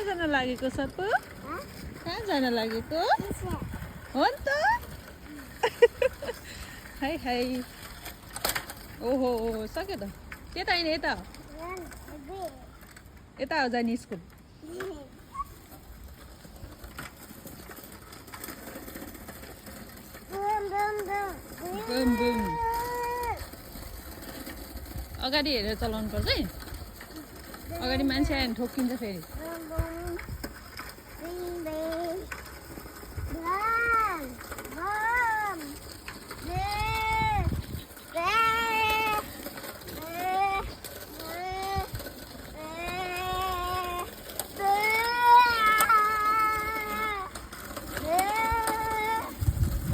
कहाँ जान लागेको सपु? कहाँ जान लागेको हो नि त? हाई हाई ओहो सक्यो त त्यता होइन यता यता हो जाने स्कुल बुम बुम अगाडि हेरेर चलाउनु पर्छ है अगाडि मान्छे आयो भने ठोक्किन्छ फेरि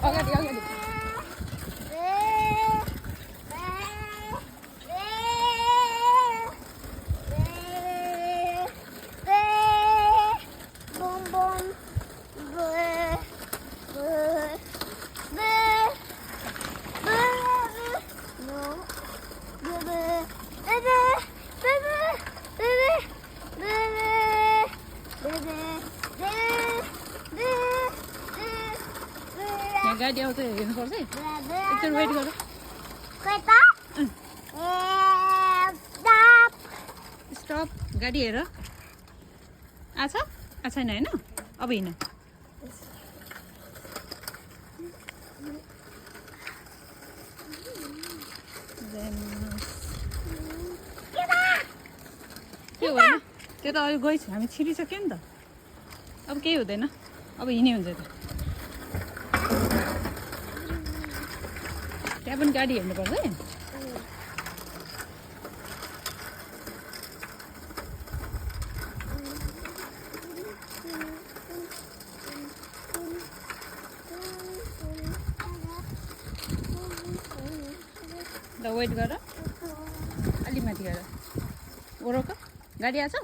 अगाडि अगाडि गाडी आउँछ हेर्नुपर्छ है एकचोटि वेट गर स्टप गाडी हेर आछ छैन होइन अब हिँड के होइन त्यो त अहिले गइछ हामी छिरिसक्यो नि त अब केही हुँदैन अब हिँड्ने हुन्छ त त्यहाँ पनि गाडी हेर्नुपर्छ है ल वेट गर अलि माथि गएर ओरोक गाडी आछ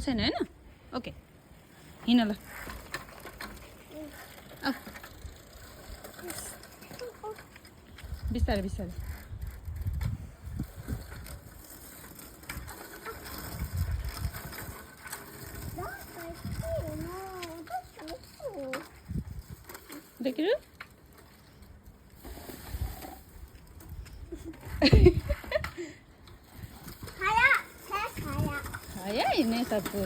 छैन होइन ओके हिँड ल बिस्तारै बिस्तारै देखिरु खाया हिँड्ने सबको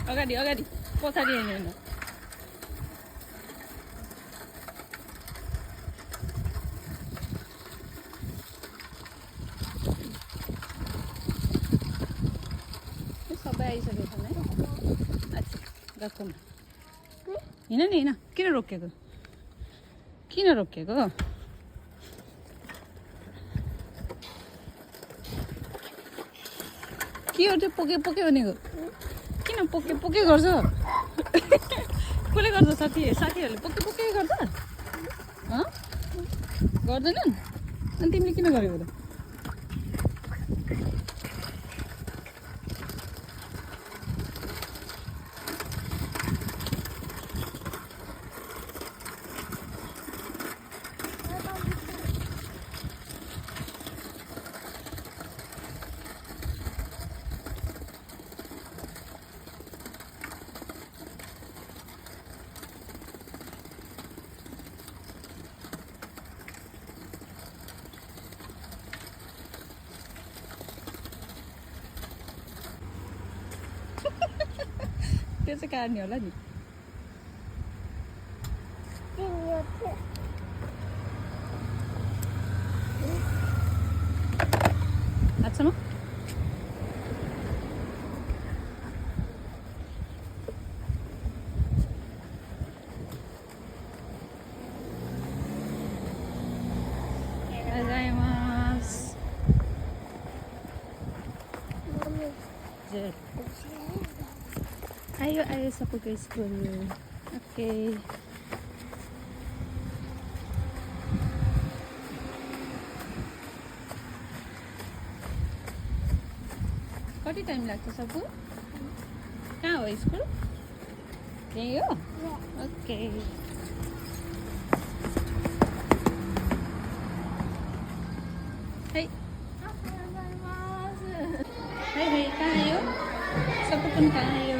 अगाडि अगाडि पछाडि हेर्नु सबै आइसकेको छन् है अच्छा गएको हिँड नि हिँड किन रोकेको के हो त्यो पोके पोके भनेको किन पोके पोके गर्छ कसले गर्छ साथीहरूले पोके पोके गर्छ गर्दैनन् अनि तिमीले किन गरेको त त्यो चाहिँ काट्ने होला नि आजसम्म Hi. आयो सबैको स्कुल। ओके कति टाइम लाग्छ सबु? कहाँ हो स्कुल? यही हो? ओके हाई हाई हाई कहाँ आयो? सबु पनि कहाँ आयो?